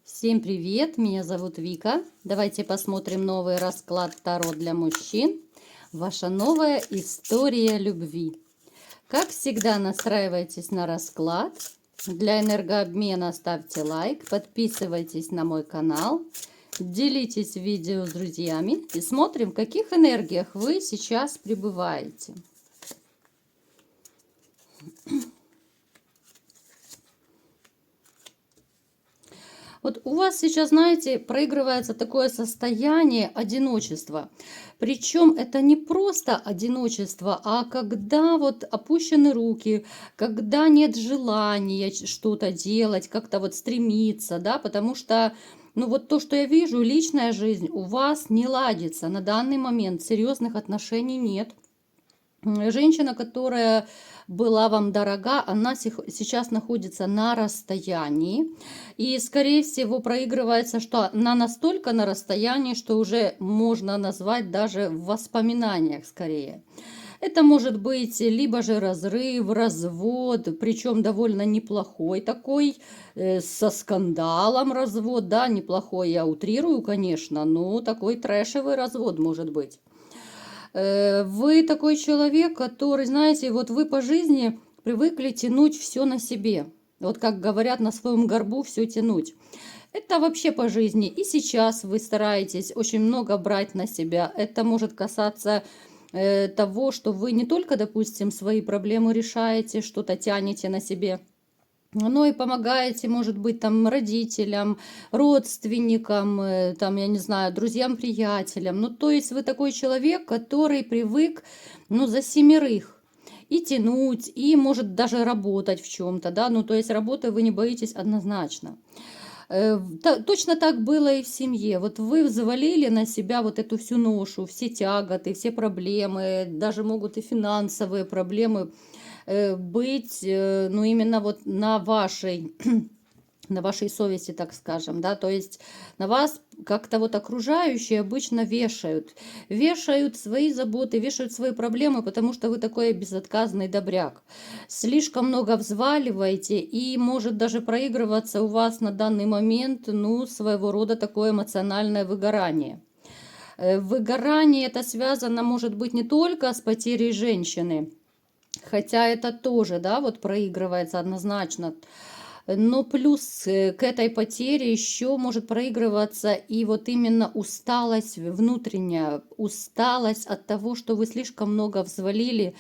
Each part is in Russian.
Всем привет, меня зовут Вика. Давайте посмотрим новый расклад Таро для мужчин. Ваша новая история любви. Как всегда, настраивайтесь на расклад. Для энергообмена ставьте лайк, подписывайтесь на мой канал, делитесь видео с друзьями и смотрим, в каких энергиях вы сейчас пребываете. Вот у вас сейчас, знаете, проигрывается такое состояние одиночества. Причем это не просто одиночество, а когда вот опущены руки, когда нет желания что-то делать, как-то вот стремиться, да, потому что, ну вот то, что я вижу, личная жизнь у вас не ладится. На данный момент серьезных отношений нет. Женщина, которая была вам дорога, она сейчас находится на расстоянии. И, скорее всего, проигрывается, что она настолько на расстоянии, что уже можно назвать даже в воспоминаниях скорее. Это может быть либо же разрыв, развод, причем довольно неплохой такой, со скандалом развод, да, неплохой, я утрирую, конечно, но такой трэшевый развод может быть. Вы такой человек, который, знаете, вот вы по жизни привыкли тянуть все на себе. Вот как говорят, на своем горбу все тянуть. Это вообще по жизни. И сейчас вы стараетесь очень много брать на себя. Это может касаться того, что вы не только, допустим, свои проблемы решаете, что-то тянете на себе, но и помогаете, может быть, там родителям, родственникам, там, я не знаю, друзьям, приятелям. Ну, то есть вы такой человек, который привык, ну, за семерых и тянуть, и может даже работать в чем-то, да, ну, то есть работы вы не боитесь однозначно. Точно так было и в семье. Вот вы взвалили на себя вот эту всю ношу, все тяготы, все проблемы, даже могут и финансовые проблемы быть, ну, именно вот на вашей, на вашей совести, так скажем, да, то есть на вас как-то вот окружающие обычно вешают свои заботы, вешают свои проблемы, потому что вы такой безотказный добряк. Слишком много взваливаете, и может даже проигрываться у вас на данный момент, ну, своего рода такое эмоциональное выгорание. Выгорание это связано, может быть, не только с потерей женщины, хотя это тоже, да, вот проигрывается однозначно. Но плюс к этой потере еще может проигрываться и вот именно усталость внутренняя, усталость от того, что вы слишком много взвалили,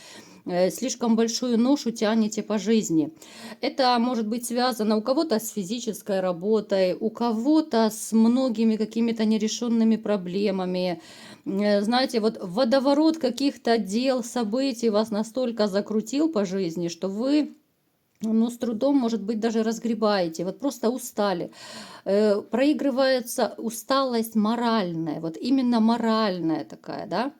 слишком большую ношу тянете по жизни. Это может быть связано у кого-то с физической работой, у кого-то с многими какими-то нерешенными проблемами. Знаете, вот водоворот каких-то дел, событий вас настолько закрутил по жизни, что вы, ну, с трудом, может быть, даже разгребаете, вот просто устали. Проигрывается усталость моральная, вот именно моральная такая, да.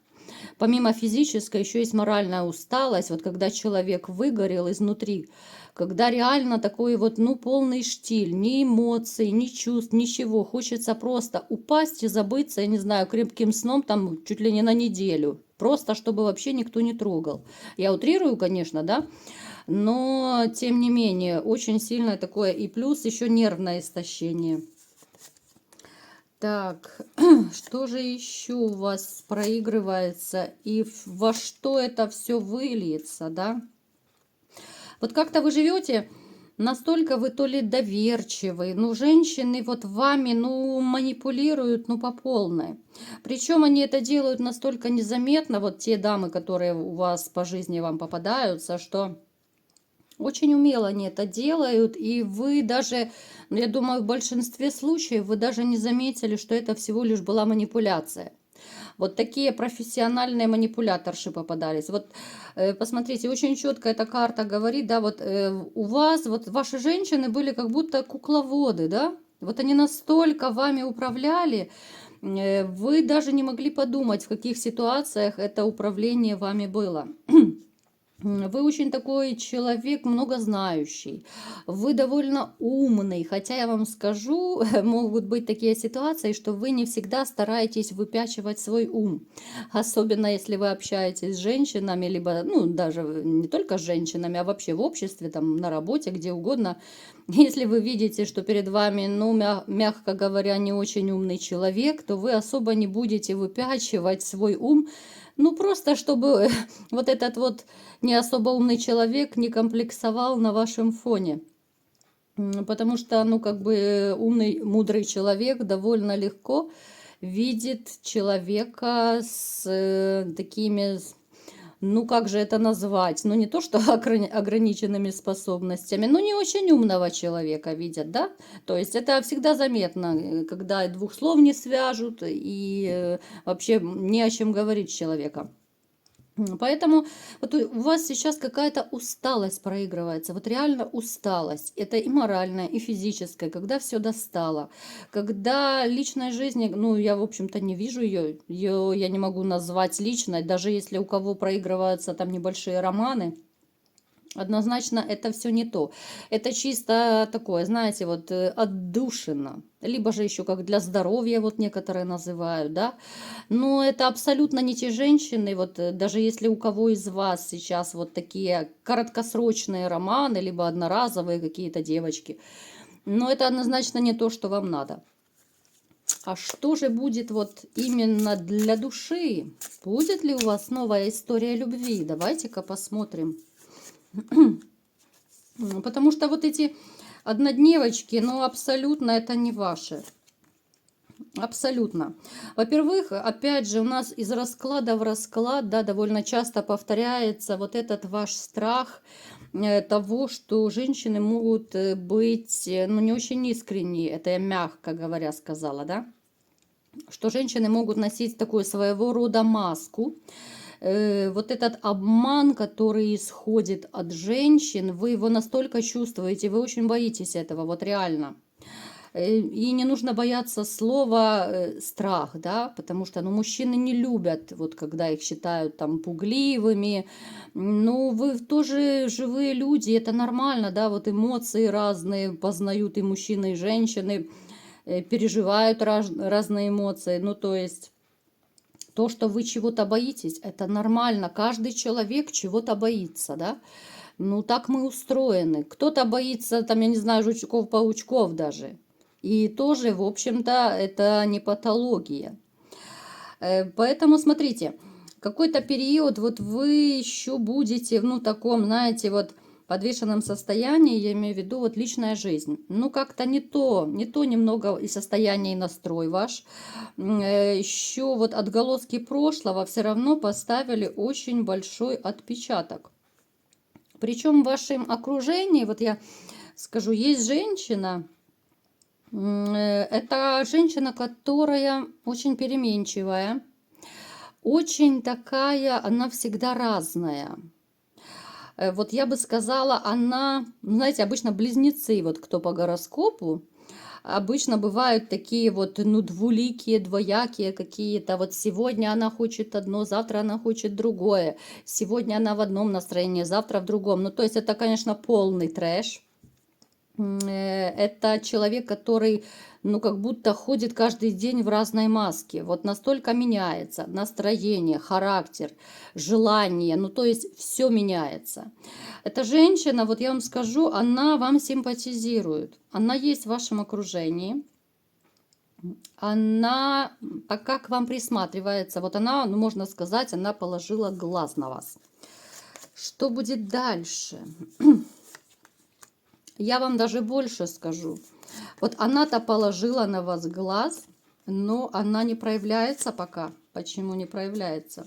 Помимо физической еще есть моральная усталость, вот когда человек выгорел изнутри, когда реально такой вот, ну, полный штиль, ни эмоций, ни чувств, ничего. Хочется просто упасть и забыться, я не знаю, крепким сном там чуть ли не на неделю. Просто чтобы вообще никто не трогал. Я утрирую, конечно, да, но тем не менее очень сильное такое. И плюс еще нервное истощение. Так, что же еще у вас проигрывается и во что это все выльется, да? Вот как-то вы живете, настолько вы то ли доверчивы, ну, женщины вот вами, ну, манипулируют, ну, по полной. Причем они это делают настолько незаметно, вот те дамы, которые у вас по жизни вам попадаются, что очень умело они это делают, и вы даже, ну, я думаю, в большинстве случаев вы даже не заметили, что это всего лишь была манипуляция. Вот такие профессиональные манипуляторши попадались. Вот посмотрите, очень четко эта карта говорит, да, вот у вас, вот ваши женщины были как будто кукловоды, да, вот они настолько вами управляли, вы даже не могли подумать, в каких ситуациях это управление вами было. Вы очень такой человек многознающий, вы довольно умный, хотя я вам скажу, могут быть такие ситуации, что вы не всегда стараетесь выпячивать свой ум, особенно если вы общаетесь с женщинами, либо, ну, даже не только с женщинами, а вообще в обществе, там, на работе, где угодно. Если вы видите, что перед вами, ну, мягко говоря, не очень умный человек, то вы особо не будете выпячивать свой ум, ну, просто чтобы вот этот вот не особо умный человек не комплексовал на вашем фоне. Потому что, ну, как бы умный, мудрый человек довольно легко видит человека с такими, ну, как же это назвать? Ну, не то, что ограниченными способностями, но не очень умного человека видят, да? То есть это всегда заметно, когда двух слов не свяжут и вообще не о чем говорить с человеком. Поэтому вот у вас сейчас какая-то усталость проигрывается, вот реально усталость. Это и моральная, и физическая, когда все достало. Когда личной жизни, ну, я, в общем-то, не вижу ее я не могу назвать личной, даже если у кого проигрываются там небольшие романы. Однозначно это все не то. Это чисто такое, знаете, вот отдушина. Либо же еще как для здоровья, вот некоторые называют, да. Но это абсолютно не те женщины, вот даже если у кого из вас сейчас вот такие короткосрочные романы, либо одноразовые какие-то девочки, но это однозначно не то, что вам надо. А что же будет вот именно для души? Будет ли у вас новая история любви? Давайте-ка посмотрим. Потому что вот эти однодневочки, ну, абсолютно это не ваши. Абсолютно. Во-первых, опять же, у нас из расклада в расклад, да, довольно часто повторяется вот этот ваш страх того, что женщины могут быть, ну, не очень искренние. Это я мягко говоря сказала, да? Что женщины могут носить такую своего рода маску. Вот этот обман, который исходит от женщин, вы его настолько чувствуете, вы очень боитесь этого, вот реально. И не нужно бояться слова страх, да, потому что, ну, мужчины не любят, вот когда их считают там пугливыми. Ну, вы тоже живые люди, это нормально, да, вот эмоции разные познают и мужчины, и женщины, переживают разные эмоции, ну, то есть... То, что вы чего-то боитесь, это нормально. Каждый человек чего-то боится, да? Ну, так мы устроены. Кто-то боится, там, я не знаю, жучков-паучков даже. И тоже, в общем-то, это не патология. Поэтому, смотрите, какой-то период вот вы еще будете, ну, таком, знаете, вот подвешенном состоянии, я имею в виду вот личная жизнь. Ну, как-то не то немного и состояние, и настрой ваш. Еще вот отголоски прошлого все равно поставили очень большой отпечаток. Причем в вашем окружении, вот я скажу, есть женщина, это женщина, которая очень переменчивая, очень такая, она всегда разная. Вот я бы сказала, она, знаете, обычно близнецы, вот кто по гороскопу, обычно бывают такие вот, ну, двуликие, двоякие какие-то. Вот сегодня она хочет одно, завтра она хочет другое. Сегодня она в одном настроении, завтра в другом. Ну, то есть это, конечно, полный трэш. Это человек, который, ну, как будто ходит каждый день в разной маске. Вот настолько меняется настроение, характер, желание. Ну, то есть все меняется. Эта женщина, вот я вам скажу, она вам симпатизирует. Она есть в вашем окружении. Она пока к вам присматривается. Вот она, ну, можно сказать, она положила глаз на вас. Что будет дальше? Я вам даже больше скажу. Вот она-то положила на вас глаз, но она не проявляется пока. Почему не проявляется?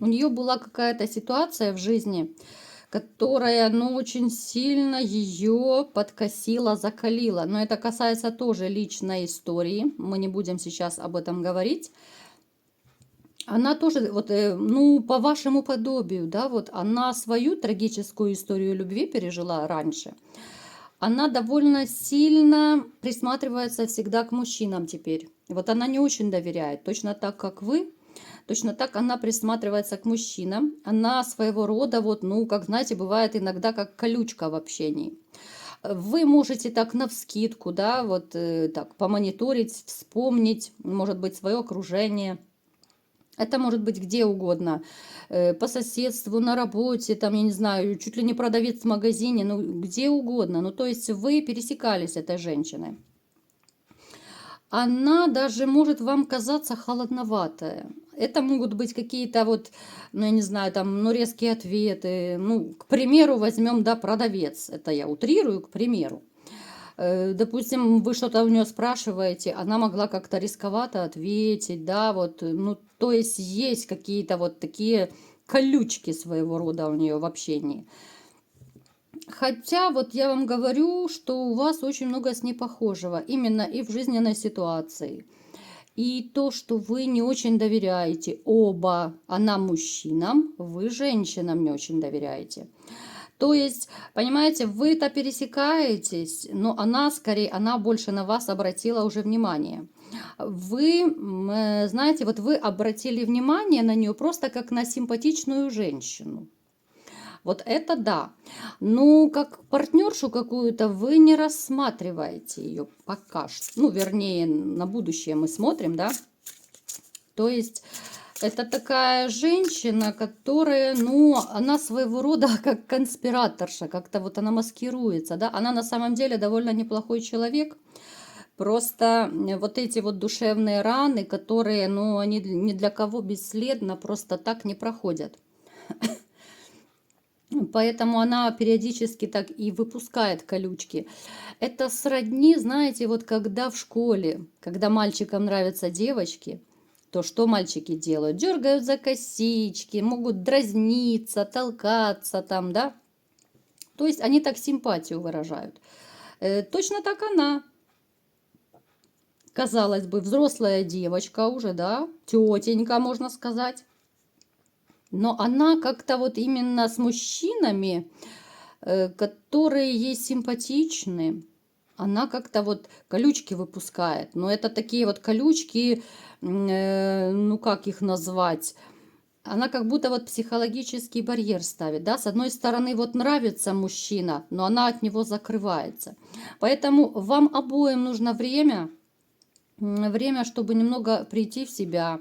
У нее была какая-то ситуация в жизни, которая, ну, очень сильно ее подкосила, закалила. Но это касается тоже личной истории. Мы не будем сейчас об этом говорить. Она тоже, вот, ну, по вашему подобию, да, вот она свою трагическую историю любви пережила раньше. Она довольно сильно присматривается всегда к мужчинам теперь. Вот она не очень доверяет, точно так, как вы. точно так она присматривается к мужчинам. Она своего рода, вот, ну, как знаете, бывает иногда как колючка в общении. Вы можете так навскидку, да, вот так помониторить, вспомнить, может быть, свое окружение. Это может быть где угодно, по соседству, на работе, там, я не знаю, чуть ли не продавец в магазине, ну, где угодно. Ну, то есть вы пересекались с этой женщиной. Она даже может вам казаться холодноватая. Это могут быть какие-то вот, ну, я не знаю, там, ну, резкие ответы. Ну, к примеру, возьмем, да, продавец. Это я утрирую, к примеру. Допустим, вы что-то у нее спрашиваете, она могла как-то рисковато ответить, да, вот, ну, то есть какие-то вот такие колючки своего рода у нее в общении. Хотя вот я вам говорю, что у вас очень много с ней похожего, именно и в жизненной ситуации. И то, что вы не очень доверяете оба, она мужчинам, вы женщинам не очень доверяете. То есть, понимаете, вы-то пересекаетесь, но она скорее, она больше на вас обратила уже внимание. Вы, знаете, вот вы обратили внимание на нее просто как на симпатичную женщину. Вот это да. Ну, как партнершу какую-то вы не рассматриваете ее пока что. Ну, вернее, на будущее мы смотрим, да. То есть это такая женщина, которая, ну, она своего рода как конспираторша, как-то вот она маскируется, да. Она на самом деле довольно неплохой человек. Просто вот эти вот душевные раны, которые, ну, они ни для кого бесследно просто так не проходят. Поэтому она периодически так и выпускает колючки. Это сродни, знаете, вот когда в школе, когда мальчикам нравятся девочки, то что мальчики делают? Дергают за косички, могут дразниться, толкаться там, да? То есть они так симпатию выражают. Точно так она. Казалось бы, взрослая девочка уже, да? Тетенька, можно сказать. Но она как-то вот именно с мужчинами, которые ей симпатичны, она как-то вот колючки выпускает. Но это такие вот колючки, ну как их назвать? Она как будто вот психологический барьер ставит, да, с одной стороны вот нравится мужчина, но она от него закрывается. Поэтому вам обоим нужно время, чтобы немного прийти в себя,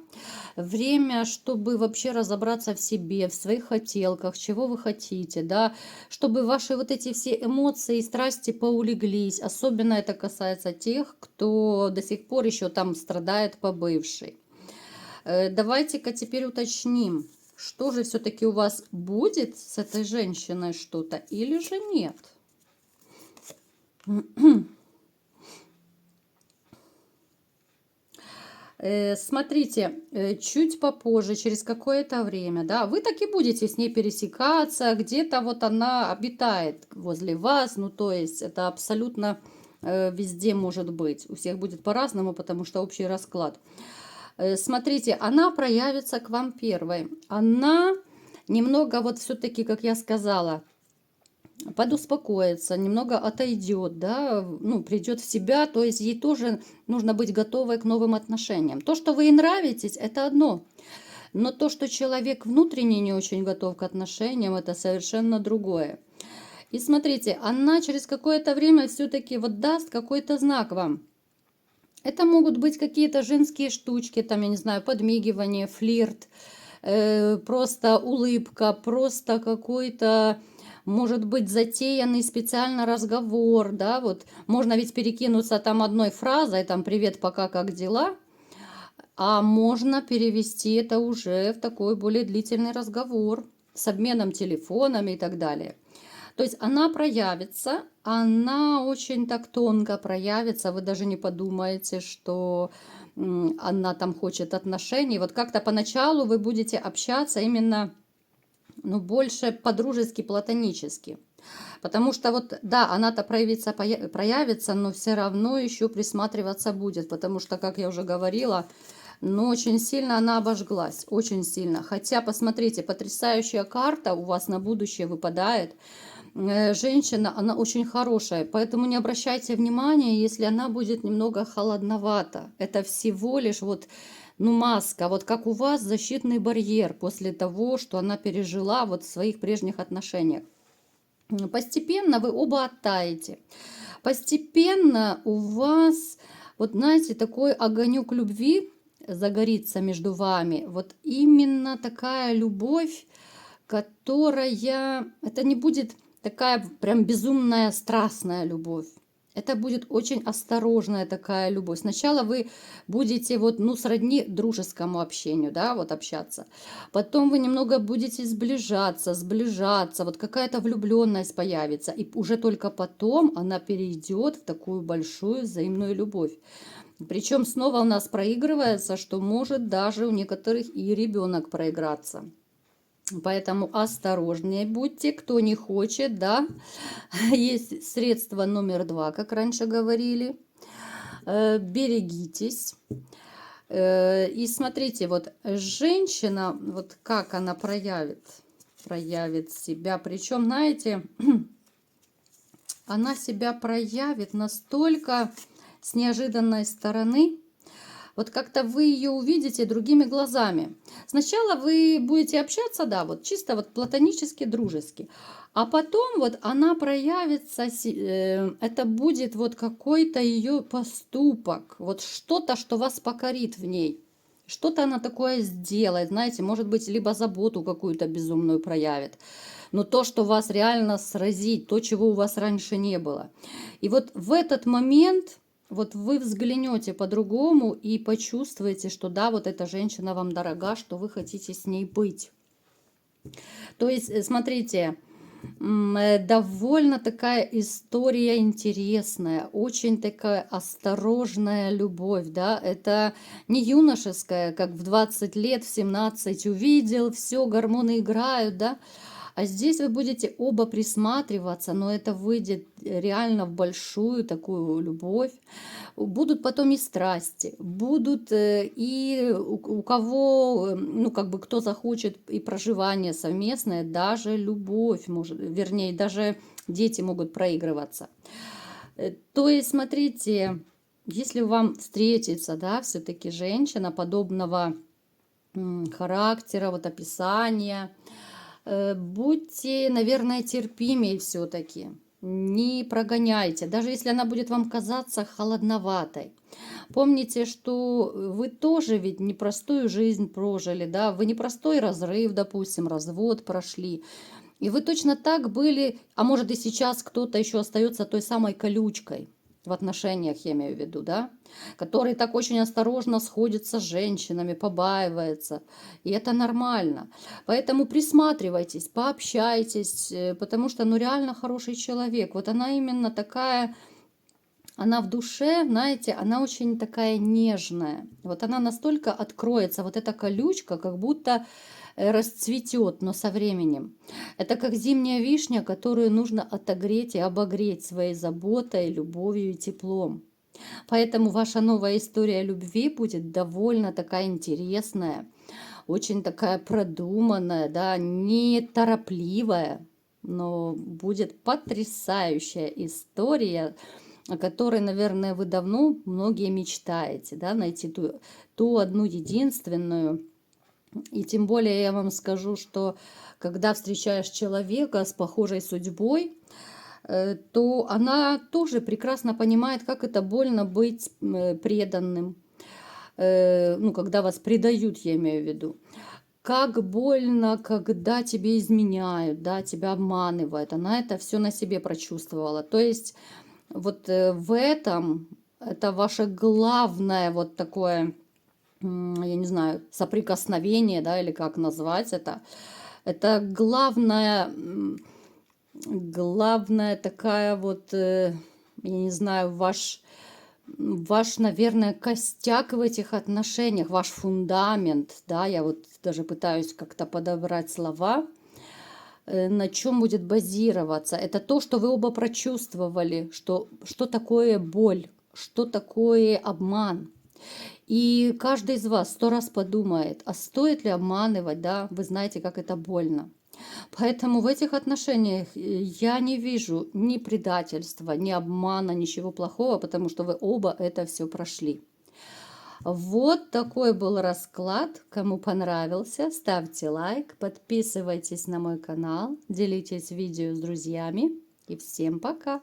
время, чтобы вообще разобраться в себе, в своих хотелках, чего вы хотите, да, чтобы ваши вот эти все эмоции и страсти поулеглись. Особенно это касается тех, кто до сих пор еще там страдает по бывшей. Давайте-ка теперь уточним, что же все-таки у вас будет с этой женщиной что-то или же нет. Смотрите, чуть попозже, через какое-то время, да, вы так и будете с ней пересекаться, где-то вот она обитает возле вас, ну, то есть это абсолютно везде может быть. У всех будет по-разному, потому что общий расклад. Смотрите, она проявится к вам первой. Она немного вот все-таки, как я сказала, подуспокоится, немного отойдет, да, ну, придет в себя, то есть ей тоже нужно быть готовой к новым отношениям. То, что вы ей нравитесь, это одно, но то, что человек внутренне не очень готов к отношениям, это совершенно другое. И смотрите, она через какое-то время все-таки вот даст какой-то знак вам. Это могут быть какие-то женские штучки, там, я не знаю, подмигивание, флирт, просто улыбка, просто какой-то, может быть, затеянный специально разговор, да, вот можно ведь перекинуться там одной фразой, там, привет, пока, как дела, а можно перевести это уже в такой более длительный разговор с обменом телефонами и так далее. То есть она проявится, она очень так тонко проявится, вы даже не подумаете, что она там хочет отношений. Вот как-то поначалу вы будете общаться именно, ну, больше по-дружески, платонически. Потому что вот, да, она-то проявится, но все равно еще присматриваться будет. Потому что, как я уже говорила, но очень сильно она обожглась, очень сильно. Хотя, посмотрите, потрясающая карта у вас на будущее выпадает. Женщина, она очень хорошая, поэтому не обращайте внимания, если она будет немного холодновата. Это всего лишь вот ну, маска, вот как у вас защитный барьер после того, что она пережила вот в своих прежних отношениях. Постепенно вы оба оттаете. Постепенно у вас, вот знаете, такой огонек любви загорится между вами. Вот именно такая любовь, которая, это не будет такая прям безумная страстная любовь. Это будет очень осторожная такая любовь. Сначала вы будете вот, ну, сродни дружескому общению, да, вот общаться. Потом вы немного будете сближаться, вот какая-то влюбленность появится. И уже только потом она перейдет в такую большую взаимную любовь. Причем снова у нас проигрывается, что может даже у некоторых и ребенок проиграться. Поэтому осторожнее будьте, кто не хочет, да. Есть средство номер 2, как раньше говорили. Берегитесь. И смотрите, вот женщина, вот как она проявит себя. Причем, знаете, она себя проявит настолько с неожиданной стороны. Вот как-то вы ее увидите другими глазами. Сначала вы будете общаться, да, вот чисто вот платонически, дружески. А потом вот она проявится, это будет вот какой-то ее поступок, вот что-то, что вас покорит в ней. Что-то она такое сделает, знаете, может быть, либо заботу какую-то безумную проявит. Но то, что вас реально сразит, то, чего у вас раньше не было. И вот в этот момент... Вот вы взглянете по-другому и почувствуете, что да, вот эта женщина вам дорога, что вы хотите с ней быть. То есть, смотрите, довольно такая история интересная, очень такая осторожная любовь, да, это не юношеская, как в 20 лет, в 17 увидел, все, гормоны играют, да, а здесь вы будете оба присматриваться, но это выйдет реально в большую такую любовь. Будут потом и страсти, будут и у кого, ну, как бы кто захочет и проживание совместное, даже любовь, может, вернее, даже дети могут проигрываться. То есть, смотрите, если вам встретится, да, все-таки женщина подобного характера, вот описания, будьте, наверное, терпимее все-таки. Не прогоняйте, даже если она будет вам казаться холодноватой. Помните, что вы тоже ведь непростую жизнь прожили, да, вы непростой разрыв, допустим, развод прошли. И вы точно так были, а может и сейчас кто-то еще остается той самой колючкой в отношениях, я имею в виду, да, который так очень осторожно сходится с женщинами, побаивается. И это нормально. Поэтому присматривайтесь, пообщайтесь, потому что, ну, реально хороший человек. Вот она именно такая... Она в душе, знаете, она очень такая нежная. Вот она настолько откроется, вот эта колючка, как будто расцветет, но со временем. Это как зимняя вишня, которую нужно отогреть и обогреть своей заботой, любовью и теплом. Поэтому ваша новая история любви будет довольно такая интересная, очень такая продуманная, да, неторопливая, но будет потрясающая история, о которой, наверное, вы давно многие мечтаете, да, найти ту одну единственную. И тем более я вам скажу, что когда встречаешь человека с похожей судьбой, то она тоже прекрасно понимает, как это больно быть преданным, ну, когда вас предают, я имею в виду. Как больно, когда тебе изменяют, да, тебя обманывают. Она это все на себе прочувствовала. То есть вот в этом это ваше главное вот такое, я не знаю, соприкосновение, да, или как назвать это. Это главная такая вот, я не знаю, ваш, наверное, костяк в этих отношениях, ваш фундамент, да, я вот даже пытаюсь как-то подобрать слова, на чем будет базироваться. Это то, что вы оба прочувствовали, что такое боль, что такое обман. И каждый из вас 100 раз подумает, а стоит ли обманывать, да, вы знаете, как это больно. Поэтому в этих отношениях я не вижу ни предательства, ни обмана, ничего плохого, потому что вы оба это все прошли. Вот такой был расклад. Кому понравился, ставьте лайк, подписывайтесь на мой канал, делитесь видео с друзьями. И всем пока!